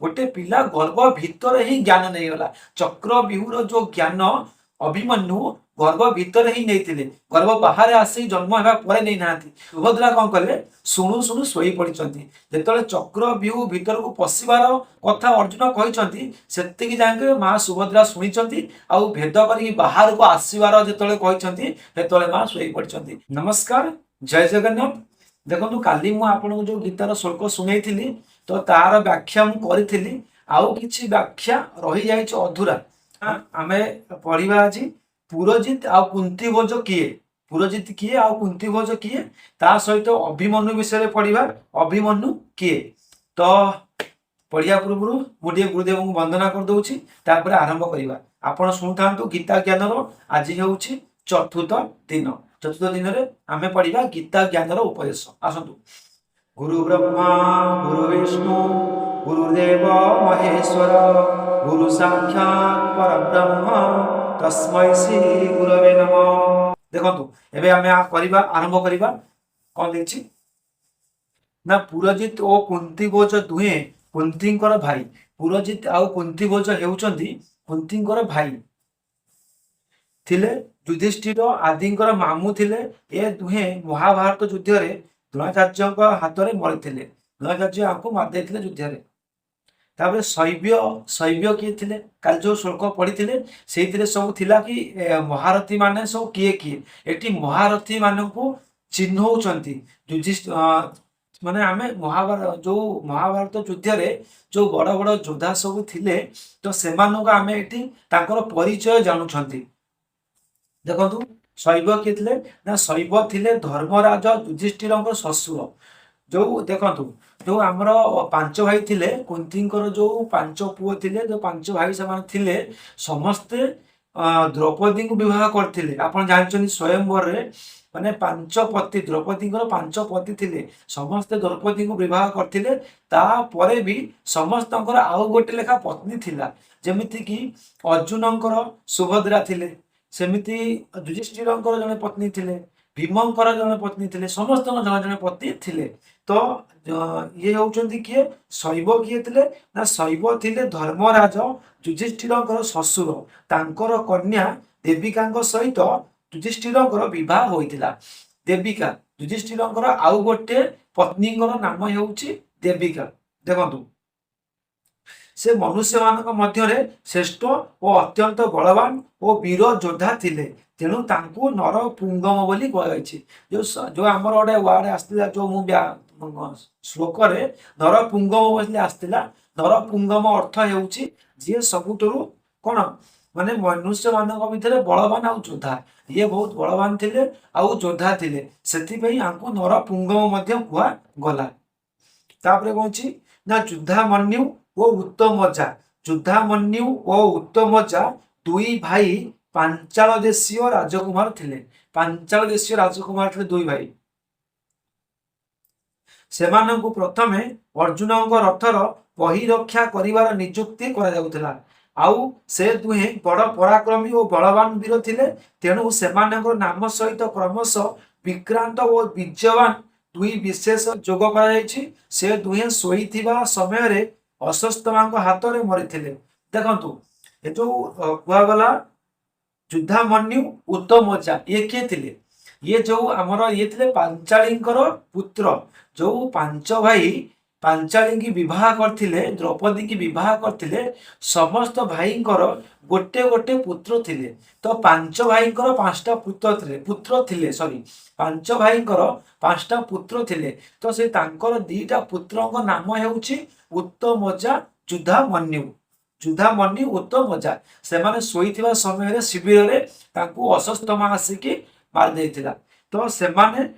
गोटे पिला गर्भ भितर ही ज्ञान नहीं गला। चक्रव्यूहर जो ज्ञान अभिमन्यु गर्भ भितर ही नहीं, गर्भ बाहर आसी जन्म होगा पर नहीं नांती। सुभद्रा कौन कले शुणु शुणु शोई पड़ती। जो चक्रव्यूह भीतर को पशिबार कथा अर्जुन कहते से जाके माँ सुभद्रा शुणी आउ भेद कर बाहर को आसबार जो कहते माँ शोई पड़ती। नमस्कार, जय जगन्नाथ। देखो काली मु आपन जो गीतार श्लोक शुणई तो तार व्याख्या मुझे आउ किछि व्याख्या रही जाए अधूरा। आम पढ़ा आज पुरोजित आ कुंती भोज किए, पुरोजित किए आ कुंती भोज किए, ता सहित अभिमन्यु विषय पढ़ा अभिमन्यु किए। तो पढ़िया पूर्व मुझे गुरुदेव को वंदना कर दूची, तापर आरंभ करवा। आपण शुणुता गीता ज्ञान आज हूँ चतुर्थ दिन। चतुर्थ दिन में आम पढ़ा गीता ज्ञान उपदेश। आसतु। गुरु ब्रह्मा गुरु विष्णु गुरुदेव महेश्वर गुरु साक्षात परब्रह्म तस्मै श्री गुरवे नमः। देखो एबे आमे करबा आरंभ करबा। कौन देखछि ना पुरोजित और कुंती भोज दुहे कुंतींकर भाई। पुरोजित आ कुंती भोज हेउचंती कुंतींकर भाई थिले। युधिष्ठिर आदिंकर मामू थिले। ए दुहे महाभारत युद्ध रे द्रोणाचार्य हाथ में मरी। द्रोणाचार्य आपको मारदे युद्ध रे। तापर शैव्य किए थे काल जो श्लोक पढ़ी से सब थिला कि महारथी माने सब किए किए। एटी महारथी मान को चिन्हौचंती युधिष्ठिर माने आमे महाभारत युद्ध रे जो बड़ बड़ योद्धा सब थिले तो सेमानक आमे एटी तांकर परिचय जानुछंती। देखंतु शैव किए थे ना शैव थिले धर्मराज युधिष्ठिर ससुर। जो देखंतु जो आमर पांच भाई थिले कुंतींकर जो पांच पुओ थिले जो पांच भाई से थिले समस्ते द्रौपदी को विवाह करथिले। आपण जानछन स्वयंवर रे माने पांच पति द्रौपदी पांच पति थिले समस्ते द्रौपदी को विवाह करथिले। ता परे भी समस्तंकर आउ गोटे लेखा पत्नी थिला। जेमिति कि अर्जुनंकर सुभद्रा थिले, सेमिति युधिष्ठिरंकर जने पत्नी थिले, भीमंकर जने पत्नी थिले, समस्त जने जने पत्नी थिले। तो ये होउचंती किए शैव किए थिले ना शैव थिले धर्मराज युधिष्ठिरंकर ससुर। तांकर कन्या देविका सहित युधिष्ठिरंकर विवाह होइतिला। देविका युधिष्ठिरंकर आउ गोटे पत्नींकर नाम हेउची देविका। देखंतु से मनुष्य मानक मध्य श्रेष्ठ और अत्यंत बलवान और वीर योद्धा थिले। तेणु तांकु नर पुंगम बोली कहुछि। जो आमर गोटे वार्ड आसला जो श्लोक रे नर पुंगम बोली आसला। नर पुंगम अर्थ हेउछि जे सबुठुरु कोन माने मनुष्य मानक भितर बलवान आ योद्धा। ये बहुत बलवान थिले आ योद्धा थिले, सेथिपई आंकु नर पुंगम मध्य कुआ गला। तापरे कोछि ना युद्धामन्यु ओ उत्तमजा। युद्धामन्यु ओ उत्तमजा दुई भाई पांचाल देशीय राजकुमार थिले। पांचाल देशीय राजकुमार थिले दुई भाई। सेमानंकु प्रथमे अर्जुन रथर पहिरक्षा करिवार नियुक्ति करा जाउतला। आउ से दुहे बड़ पराक्रमी और बलवान वीर थिले। तेणु सेमानंकर नाम सहित क्रमश विक्रांत और विजयवान दुई विशेष जोग करा जायछि। से दुहे सोईथिबा समय रे अशस्तमांक हाथ में मरी। देखंतु ए जो कुआगला युद्धामन्यु उत्तमजा ये किए थिले? ये जो आमर ये थिले पांचालींकर पुत्र। जो पांच भाई पांचाली की विवाह करथिले, द्रौपदी की विवाह करथिले, समस्त भाईंकर गोटे गोटे पुत्र थिले। तो पांच भाईंकर पांचटा पुत्र थिले सॉरी पांच भाईंकर पांचटा पुत्र थिले। तो से तांकर दीटा पुत्रंक नाम हेउछि उत्तमजा युद्धामन्यु। युद्धामन्यु उत्तमजा से माने सोईथिबा समय रे शिविर रे तांकु अशस्तमा आसिकी मार देइथिला। तो से माने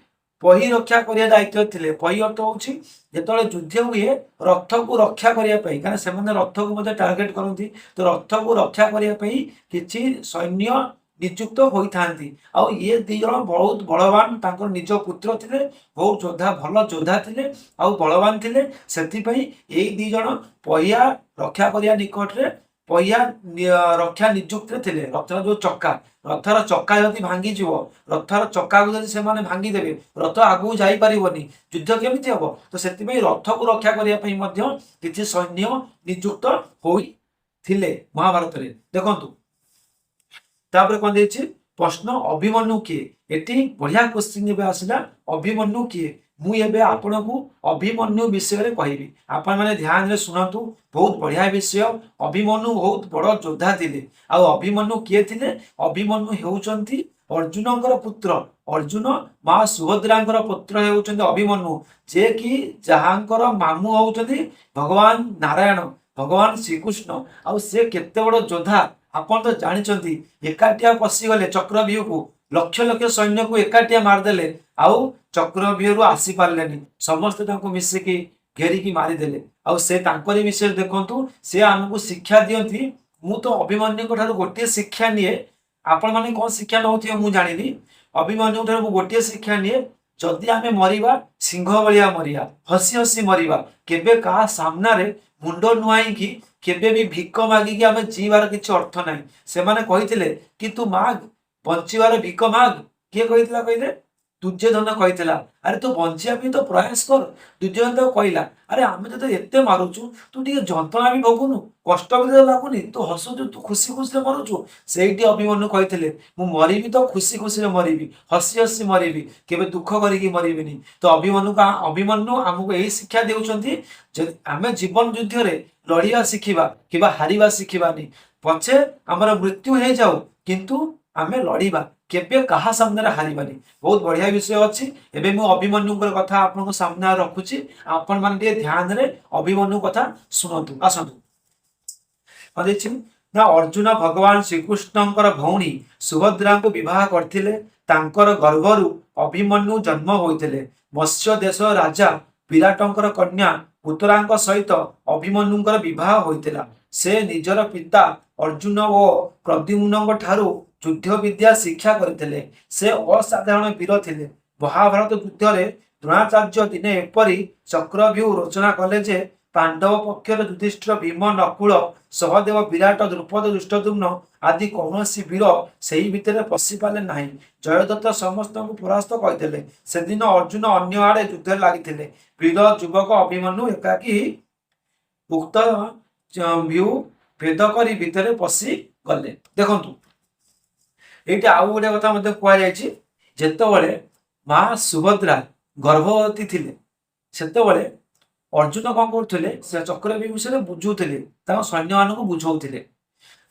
पही रक्षा करिया दायित्व थिले। पही अर्थ होछि जेतले युद्ध हुए रथ को रक्षा करिया पई, कारण से माने रथ को मते टार्गेट करंती। तो रथ को रक्षा करिया पई किछि सैन्य नियुक्त होइथांती। आ ये दी जण बहुत बलवान, तांकर निज पुत्र थिले, बहुत योद्धा भल योद्धा थिले आ बलवान थिले। सेति पई एई दी जण पहिया रक्षा करिया निकट रे पहिया रक्षा नियुक्त थे रथर जो चक्का रथर चक्का जदि भांगीଯିव रथर चक्का को जब से भांगीदेवे रथ आगू जापरनि युद्ध केमी हम तो से रथ को रक्षा करने किसी सैन्य नियुक्त होते महाभारत में देखु तापर कौन देखिए प्रश्न अभिमन्यु किए एटी बढ़िया क्वेश्चन आसला अभिमन्यु किए मुझे आपण को अभिमन्यु विषय में कहबी आपण मैंने ध्यान रे सुनतु बहुत बढ़िया विषय अभिमन्यु बहुत बड़ योद्धा थे अभिमन्यु किए थे अभिमन्यु होउचंती अर्जुन पुत्र अर्जुन माँ सुभद्रा पुत्र होउचंती अभिमन्यु जे कि जहाँकर मामू होउचंती भगवान नारायण भगवान श्रीकृष्ण आ से केते बड़ योद्धा आपण तो जानते एकाटिया पशिगले चक्रव्यूह को लक्ष लक्ष सैन्य को एकाटिया मारदेले आउ चक्रव्यूह आसी पारे समस्ते मिसिकी घेरिकी मारिदेले आउ से विषय देखु से आमको शिक्षा दियंती मु तो अभिमन्यु ठार गोटे शिक्षा निए आपण मैंने कौन शिक्षा नौ मु जानी अभिमन्यु ठार गोटे शिक्षा निए जदि आम मरिबा सिंह भलिया मरिया हसी हसी मरिबा केबे का सामना रे मुंड नुआई केबे भी भिक मागिकी आम जीवार किसी अर्थ ना से कहते कि तू माग बंचार भिक माग किए कहते दुर्योधन कहला अरे तू बंचा तो प्रयास कर दुर्योधन तो कहला अरे आम तो एत मारुचु तू टे जंत्रणा भी भोगुनु कष्ट भी तो लगुनि तू हसुचु तू खुशी खुशी मरुचु से अभिमन्यु कहते मु मरबी तो खुशी खुशी मरबी हसी हसी मरबी केबे दुख करिकी मरबिनी तो अभिमन्यु आमको यही शिक्षा देउछंती आम जीवन युद्ध रे लड़िया शिखिबा किबा हारिबा शिखिबानी पछे आमर मृत्यु हो जाऊ किंतु आमे लड़िबा केबे कहा सामने हारिबानी बहुत बढ़िया विषय अच्छी एबे मु अभिमन्यु कथा आपन सामने रखुची आपण माने ध्यान रे अभिमन्यु कथा सुनतु आसतु ना अर्जुन भगवान श्रीकृष्ण भौणी सुभद्रा को विवाह करथिले तांकर गर्भरु अभिमन्यु जन्म होइथिले मत्स्य देश राजा विराटंकर कन्या पुत्रांक सहित अभिमन्युंकर विवाह होइथिला से निजर पिता अर्जुन और प्रद्युम्न ठारू युद्ध विद्या शिक्षा करते से असाधारण वीर थे महाभारत युद्ध में द्रोणाचार्य दिने एपरी चक्रव्यूह रचना कले जे पांडव पक्षर युधिष्ठिर भीम नकुल सहदेव विराट द्रुपद दुष्टद्युम्न आदि कौन वीर से भितर पशि पारे ना जयदत्त समस्त को परास्त करते से दिन अर्जुन अन्य आड़े युद्ध लगी वीर युवक अभिमन्यु एकाकी उक्त व्यूह भेद कर भितर पशि गले देखु ये आउ गोटे कथा कहुई जितेबाला माँ सुभद्रा गर्भवती थिले सेतेबाला अर्जुन कौन करते चक्रव्यूह विषय बुझुले सैन्य मान बुझाऊे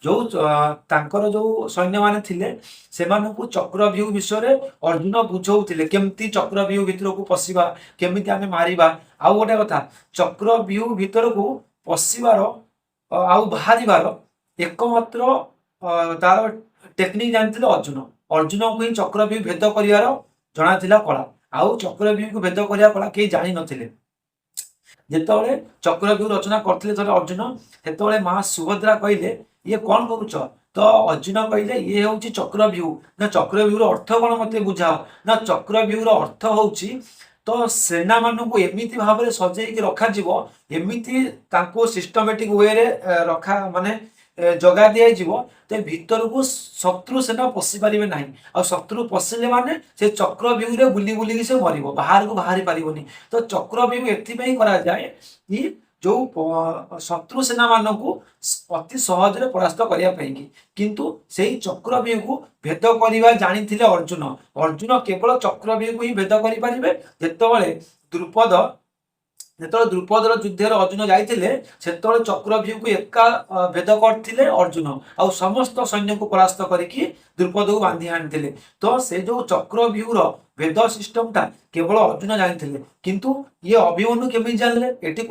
जो जो सैन्य मान थे से चक्रव्यूह विषय अर्जुन बुझाऊे केमती चक्रव्यूह भितर को पशिबा केमी आम मारिबा आउ गोटे कथा चक्रव्यूह भितर को पशिबार आउ बाहर एकमात्र तार टेक्निक जानते अर्जुन अर्जुन को ही चक्रव्यूह भेद कर जना कला आउ चक्रव्यूह को भेद करने कला कहीं जानी नथिले जितेबाला चक्रव्यूह रचना करते अर्जुन से माँ सुभद्रा कहले ये कौन करुच तो अर्जुन कहले ये हूँ चक्रव्यूह ना चक्रव्यूह अर्थ कौन मत बुझाओ ना चक्रव्यूह अर्थ हूँ तो सेना मान को एमती भाव में सजेक रखामती सिस्टमेटिक वे रे रखा माने जगा दि तो भीतर को शत्रु सेना पशि पारे ना आ शत्रु पशिले माने से चक्रव्यूह बुली बुलिकी से मर बाहर को बाहरी पारनी तो चक्रव्यूह एथपाई करा जाए कि जो शत्रु सेना मान को अति सहज परास्त करने किंतु से चक्रव्यूह को भेद करवा जानी अर्जुन अर्जुन केवल चक्रव्यूह को ही भेद करें जितेबाला द्रुपद जो द्रुपदर युद्ध अर्जुन जाते चक्रव्यूह को एका भेद करते अर्जुन आ समस्त सैन्य को परास्त करके द्रुपद को बांधी आनी तो से जो चक्रव्यूह भेद सिस्टमटा केवल अर्जुन जानी किंतु ये अभिमन्यु केमी जानले एटी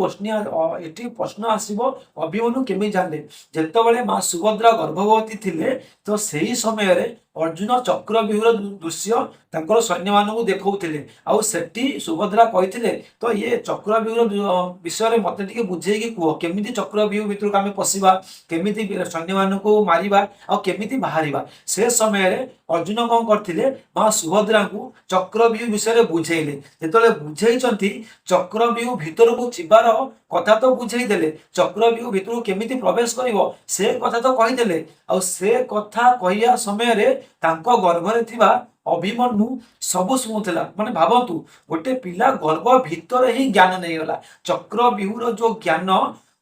प्रश्न आसो अभिमन्यु केमी जानले जितेबाला माँ सुभद्रा गर्भवती थिले तो सही समय अर्जुन चक्रव्यूह दृश्य सैन्य मान को देखते आउ सुभद्रा कहते तो ये चक्रव्यूह विषय में मत बुझे कह केमी चक्रव्यूह भितर आम पशिबा केमी सैन्य मान को मारिबा आ केमी बाहर से समय अर्जुन कौन करते माँ सुभद्रा को ଚକ୍ରବ୍ୟୂହ ବିଷୟରେ ବୁଝେଇଲେ। ଯେତେବେଳେ ବୁଝେଇଛନ୍ତି ଚକ୍ରବ୍ୟୂହ ଭିତରକୁ ଯିବାର କଥା ତ ବୁଝେଇ ଦେଲେ, ଚକ୍ରବ୍ୟୂହ ଭିତରକୁ କେମିତି ପ୍ରବେଶ କରିବ ସେ କଥା ତ କହିଦେଲେ। ଆଉ ସେ କଥା କହିବା ସମୟରେ ତାଙ୍କ ଗର୍ଭରେ ଥିବା ଅଭିମନ୍ୟୁ ସବୁ ଶୁଣୁଥିଲା। ମାନେ ଭାବନ୍ତୁ, ଗୋଟେ ପିଲା ଗର୍ଭ ଭିତରେ ହିଁ ଜ୍ଞାନ ନେଇଗଲା। ଚକ୍ରବ୍ୟୂହର ଯୋଉ ଜ୍ଞାନ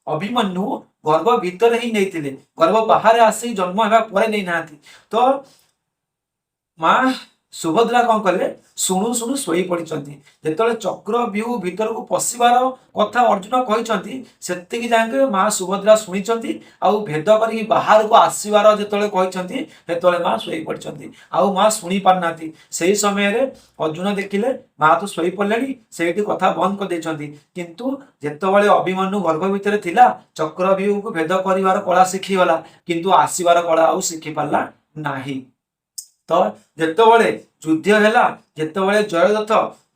ଅଭିମନ୍ୟୁ ଗର୍ଭ ଭିତରେ ହିଁ ନେଇଥିଲେ, ଗର୍ଭ ବାହାରେ ଆସି ଜନ୍ମ ହେବା ପରେ ନେଇନାହାନ୍ତି। ତ ମା ସୁଭଦ୍ରା କଣ କଲେ, ଶୁଣୁ ଶୁଣୁ ଶୋଇ ପଡିଛନ୍ତି। ଯେତେବେଳେ ଚକ୍ରବ୍ୟୂହ ଭିତରକୁ ପଶିବାର କଥା ଅର୍ଜୁନ କହିଛନ୍ତି ସେତିକି ଯାଏଁ ମା ସୁଭଦ୍ରା ଶୁଣିଛନ୍ତି। ଆଉ ଭେଦ କରିକି ବାହାରକୁ ଆସିବାର ଯେତେବେଳେ କହିଛନ୍ତି ସେତେବେଳେ ମା ଶୋଇ ପଡିଛନ୍ତି, ଆଉ ମା ଶୁଣି ପାରୁନାହାନ୍ତି। ସେଇ ସମୟରେ ଅର୍ଜୁନ ଦେଖିଲେ ମା ତ ଶୋଇ ପଡିଲେଣି, ସେଇଠି କଥା ବନ୍ଦ କରିଦେଇଛନ୍ତି। କିନ୍ତୁ ଯେତେବେଳେ ଅଭିମନ୍ୟୁ ଗର୍ଭ ଭିତରେ ଥିଲା ଚକ୍ରବ୍ୟୂହକୁ ଭେଦ କରିବାର କଳା ଶିଖିଗଲା, କିନ୍ତୁ ଆସିବାର କଳା ଆଉ ଶିଖି ପାରିଲା ନାହିଁ। ତ ଯେତେବେଳେ ଯୁଦ୍ଧ ହେଲା, ଯେତେବେଳେ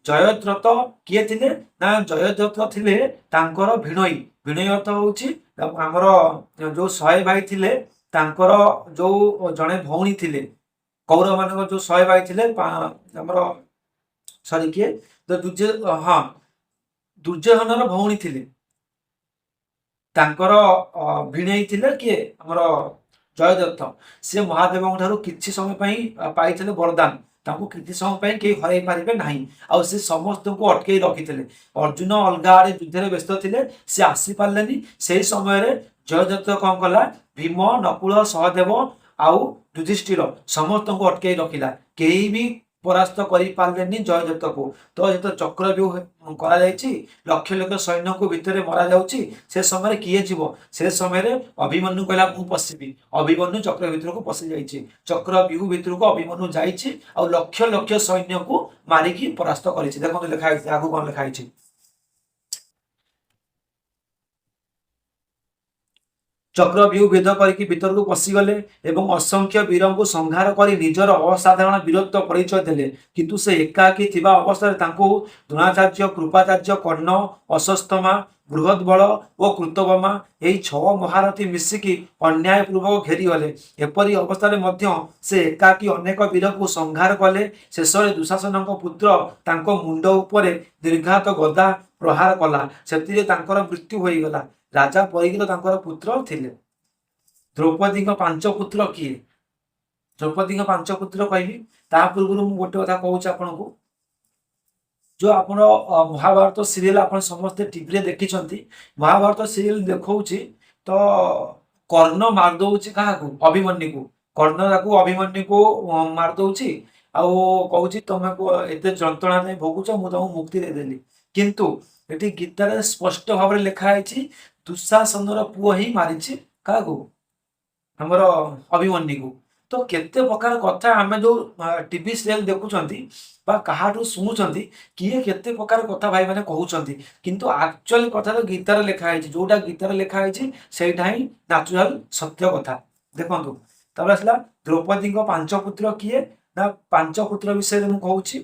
ଜୟଦ୍ରଥ କିଏ ଥିଲେ ନା ଜୟଦ୍ରଥ ଥିଲେ ତାଙ୍କର ଭିଣୋଇ। ଭିଣୋଇ ଅର୍ଥ ହଉଛି ଆମର ଯୋଉ 100 ଭାଇ ଥିଲେ ତାଙ୍କର ଯୋଉ ଜଣେ ଭଉଣୀ ଥିଲେ। କୌରବ ମାନଙ୍କ ଯୋଉ 100 ଭାଇ ଥିଲେ ଆମର ସରି କିଏ ଦୁର୍ଯ୍ୟୋଧନର ଭଉଣୀ ଥିଲେ, ତାଙ୍କର ଭିଣେଇ ଥିଲେ କିଏ ଆମର ଜୟଦ୍ରଥ। ସେ ମହାଦେବଙ୍କ ଠାରୁ କିଛି ସମୟ ପାଇଁ ପାଇଥିଲେ ବରଦାନ, ତାଙ୍କୁ କିଛି ସମୟ ପାଇଁ କେହି ହରାଇ ପାରିବେ ନାହିଁ। ଆଉ ସେ ସମସ୍ତଙ୍କୁ ଅଟକେଇ ରଖିଥିଲେ। ଅର୍ଜୁନ ଅଲଗା ଆଡେ ଯୁଦ୍ଧରେ ବ୍ୟସ୍ତ ଥିଲେ, ସେ ଆସିପାରିଲେନି। ସେଇ ସମୟରେ ଜୟଦ୍ରଥ କଣ କଲା, ଭୀମ, ନକୁଳ, ସହଦେବ ଆଉ ଯୁଧିଷ୍ଠିର ସମସ୍ତଙ୍କୁ ଅଟକେଇ ରଖିଲା। କେହି ବି ପରାସ୍ତ କରିପାରିଲେନି ଜୟଦ୍ରଥକୁ। ତ ଯେତେବେଳେ ଚକ୍ରବ୍ୟୂହ କରାଯାଇଛି, ଲକ୍ଷ ଲକ୍ଷ ସୈନ୍ୟଙ୍କୁ ଭିତରେ ମରା ଯାଉଛି, ସେ ସମୟରେ କିଏ ଯିବ? ସେ ସମୟରେ ଅଭିମନ୍ୟୁ କହିଲା ମୁଁ ପଶିବି। ଅଭିମନ୍ୟୁ ଚକ୍ର ଭିତରକୁ ପଶି ଯାଇଛି। ଚକ୍ରବ୍ୟୂହ ଭିତରକୁ ଅଭିମନ୍ୟୁ ଯାଇଛି ଆଉ ଲକ୍ଷ ଲକ୍ଷ ସୈନ୍ୟକୁ ମାରିକି ପରାସ୍ତ କରିଛି। ଦେଖନ୍ତୁ ଲେଖା ହେଇଛି, ଆଗକୁ କଣ ଲେଖା ହେଇଛି। ଚକ୍ରବ୍ୟୂହ ଭେଦ କରିକି ଭିତରକୁ ପଶିଗଲେ ଏବଂ ଅସଂଖ୍ୟ ବୀରଙ୍କୁ ସଂହାର କରି ନିଜର ଅସାଧାରଣ ବୀରତ୍ୱ ପରିଚୟ ଦେଲେ। କିନ୍ତୁ ସେ ଏକାକୀ ଥିବା ଅବସ୍ଥାରେ ତାଙ୍କୁ ଦ୍ରୋଣାଚାର୍ଯ୍ୟ, କୃପାଚାର୍ଯ୍ୟ, କର୍ଣ୍ଣ, ଅଶ୍ୱତ୍ଥାମା, ବୃହଦ୍ବଳ ଓ କୃତବର୍ମା ଏହି 6 ମହାରଥୀ ମିଶିକି ଅନ୍ୟାୟପୂର୍ବକ ଘେରିଗଲେ। ଏପରି ଅବସ୍ଥାରେ ମଧ୍ୟ ସେ ଏକାକୀ ଅନେକ ବୀରଙ୍କୁ ସଂହାର କଲେ। ଶେଷରେ ଦୁଶାସନଙ୍କ ପୁତ୍ର ତାଙ୍କ ମୁଣ୍ଡ ଉପରେ ଦୀର୍ଘାତ ଗଦା ପ୍ରହାର କଲା, ସେଥିରେ ତାଙ୍କର ମୃତ୍ୟୁ ହୋଇଗଲା। ରାଜା ପରିଗିତ ତାଙ୍କର ପୁତ୍ର ଥିଲେ। ଦ୍ରୌପଦୀଙ୍କ 5 ପୁତ୍ର କିଏ? ଦ୍ରୌପଦୀଙ୍କ 5 ପୁତ୍ର କହିବି, ତା ପୂର୍ବରୁ ମୁଁ ଗୋଟେ କଥା କହୁଛି ଆପଣଙ୍କୁ। ଯୋଉ ଆପଣ ମହାଭାରତ ସିରିଏଲ ଆପଣ ସମସ୍ତେ ଟିଭିରେ ଦେଖିଛନ୍ତି, ମହାଭାରତ ସିରିଏଲ ଦେଖଉଛି ତ କର୍ଣ୍ଣ ମାରିଦଉଛି କାହାକୁ? ଅଭିମନ୍ୟୁକୁ। କର୍ଣ୍ଣ ତାକୁ ଅଭିମନ୍ୟୁକୁ ମାରିଦଉଛି ଆଉ କହୁଛି ତମେ ଏତେ ଯନ୍ତ୍ରଣା ନେଇ ଭୋଗୁଛ, ମୁଁ ତମକୁ ମୁକ୍ତି ଦେଇଦେଲି। କିନ୍ତୁ ଏଠି ଗୀତାରେ ସ୍ପଷ୍ଟ ଭାବରେ ଲେଖା ହେଇଛି ଦୁଶାସନର ପୁଅ ହିଁ ମାରିଛି କାହାକୁ? ଆମର ଅଭିମନ୍ୟୁକୁ। ତ କେତେ ପ୍ରକାର କଥା ଆମେ ଯୋଉ ଟିଭି ସିରିଏଲ ଦେଖୁଛନ୍ତି ବା କାହାଠୁ ଶୁଣୁଛନ୍ତି, କିଏ କେତେ ପ୍ରକାର କଥା ଭାଇ ମାନେ କହୁଛନ୍ତି, କିନ୍ତୁ ଆକ୍ଚୁଆଲି କଥା ତ ଗୀତାରେ ଲେଖା ହେଇଛି। ଯୋଉଟା ଗୀତାରେ ଲେଖା ହେଇଛି ସେଇଟା ହିଁ ନ୍ୟାଚୁରାଲ ସତ୍ୟ କଥା। ଦେଖନ୍ତୁ, ତାପରେ ଆସିଲା ଦ୍ରୌପଦୀଙ୍କ 5 ପୁତ୍ର କିଏ ନା 5 ପୁତ୍ର ବିଷୟରେ ମୁଁ କହୁଛି।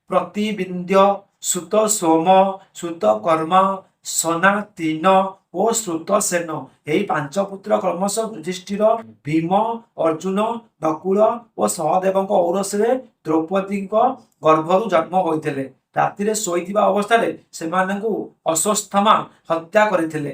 ପ୍ରତିବିନ୍ଦ୍ୟ, ସୁତ ସୋମ, ସୁତ କର୍ମ, ସନାତୀନ ଓ ଶ୍ରୁତସେନ ଏହି 5 ପୁତ୍ର କ୍ରମଶଃ ଯୁଧିଷ୍ଠିର, ଭୀମ, ଅର୍ଜୁନ, ନକୁଳ ଓ ସହଦେବଙ୍କ ଔରସରେ ଦ୍ରୌପଦୀଙ୍କ ଗର୍ଭରୁ ଜନ୍ମ ହୋଇଥିଲେ। ରାତିରେ ଶୋଇଥିବା ଅବସ୍ଥାରେ ସେମାନଙ୍କୁ ଅଶ୍ୱତ୍ଥାମା ହତ୍ୟା କରିଥିଲେ।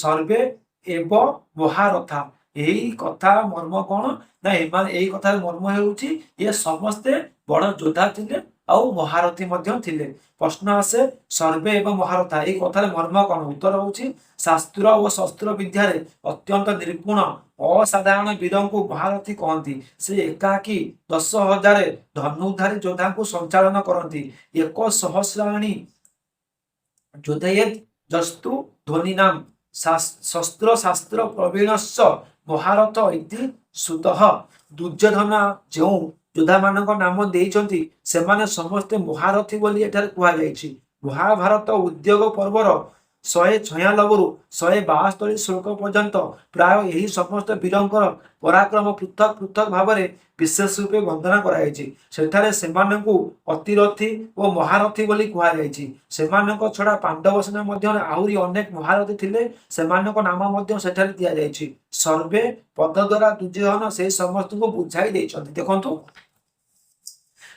ସର୍ବେ ଏବ ମହାରଥା। ଏହି କଥା ମର୍ମ କଣ ନା ଏଇ କଥାର ମର୍ମ ହେଉଛି ଏ ସମସ୍ତେ ବଡ ଯୋଦ୍ଧା ଥିଲେ ଆଉ ମହାରଥୀ ମଧ୍ୟ ଥିଲେ। ପ୍ରଶ୍ନ ଆସେ ସର୍ବେ ଏବଂ ମହାରଥା ଏଇ କଥାର ମର୍ମ କଣ? ଉତ୍ତର ହଉଛି ଶାସ୍ତ୍ର ଓ ଶସ୍ତ୍ର ବିଦ୍ୟାରେ ଅତ୍ୟନ୍ତ ନିପୁଣ ଅସାଧାରଣ ବୀରଙ୍କୁ ମହାରଥୀ କହନ୍ତି। ସେ ଏକାକୀ 10,000 ଧନୁଧାରୀ ଯୋଦ୍ଧାଙ୍କୁ ସଞ୍ଚାଳନ କରନ୍ତି। 1 ସହସ୍ରାଣୀ ଯୋଧୟେତ୍ ଯସ୍ତୁ ଧ୍ୱନିନାମ ଶସ୍ତ୍ର ଶାସ୍ତ୍ର ପ୍ରବୀଣଶ୍ଚ ମହାରଥ ଇତି ସୁତଃ। ଦୁର୍ଯ୍ୟୋଧନ ଯେଉଁ ଯୋଦ୍ଧାମାନଙ୍କ ନାମ ଦେଇଛନ୍ତି ସେମାନେ ସମସ୍ତେ ମହାରଥୀ ବୋଲି ଏଠାରେ କୁହାଯାଇଛି। ମହାଭାରତ ଉଦ୍ୟୋଗ ପର୍ବର 196ରୁ 172 ଶ୍ଲୋକ ପର୍ଯ୍ୟନ୍ତ ପ୍ରାୟ ଏହି ସମସ୍ତ ବୀରଙ୍କର ପରାକ୍ରମ ପୃଥକ ପୃଥକ ଭାବରେ ବିଶେଷ ରୂପେ ବର୍ଣ୍ଣନା କରାଯାଇଛି। ସେଠାରେ ସେମାନଙ୍କୁ ଅତିରଥୀ ଓ ମହାରଥୀ ବୋଲି କୁହାଯାଇଛି। ସେମାନଙ୍କ ଛଡା ପାଣ୍ଡବ ସେନା ମଧ୍ୟରେ ଆହୁରି ଅନେକ ମହାରଥୀ ଥିଲେ, ସେମାନଙ୍କ ନାମ ମଧ୍ୟ ସେଠାରେ ଦିଆଯାଇଛି। ସର୍ବେ ପଦ ଦ୍ୱାରା ଦୁର୍ଯ୍ୟୋଧନ ସେହି ସମସ୍ତଙ୍କୁ ବୁଝାଇ ଦେଇଛନ୍ତି। ଦେଖନ୍ତୁ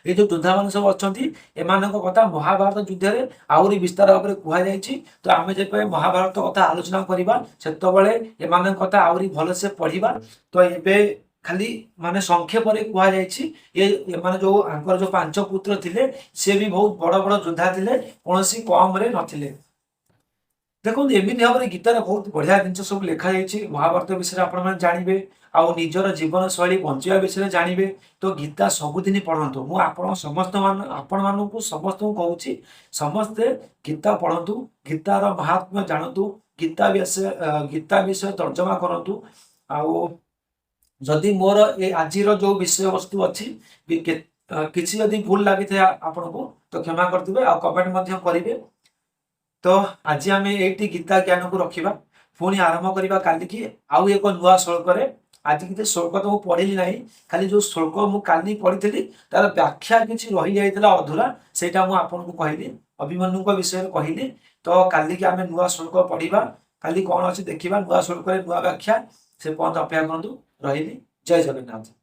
ये जो योद्धा मान सब अच्छा एମାନଙ୍କ कथा महाभारत युद्ध में आहुरी विस्तार भाव कहुई। तो आम जब महाभारत कथा आलोचना करवा सेतबले एମାନଙ୍କ कथा आहुरी भलसे पढ़ा। तो ये खाली माने संक्षेप कहुई ये माने जो आंकर जो 5 पुत्र थे सी भी बहुत बड़ बड़ योद्धा थे, कौन कम रे नथिले। देखो एमती भाव में गीतार बहुत बढ़िया जिन सब लिखाई महाभारत विषय आप जानवे आउ निजर जीवन शैली बंचा विषय जानवे। तो गीता सबुदिन पढ़तु मु समस्त आपण मानू समस्त कहूँ समस्ते गीता पढ़तु, गीतार महात्म्य जानतु, गीता विषय तर्जमा करतु। आउ जदि मोर ए आज जो विषय वस्तु अच्छी किसी जदि भूल लगी आपन को तो क्षमा करते आ कमेंट करेंगे। तो आज आम ये गीता ज्ञान को रखा पुणी आरंभ करवा काली की आउ एक नुआ श्लोक। आज किसी श्लोक तो मुझे पढ़ी ना, खाली जो श्लोक मुझे पढ़ी तार व्याख्या किसी रही जाता अधूरा से आपन को कहली अभिमन्यु विषय कहली। तो काली की आम नुआ श्लोक पढ़ा, काली कौन अच्छी देखा नुआ श्लोक नुआ व्याख्या से पर्यंत अपेक्षा करूँ। रही जय जगन्नाथ।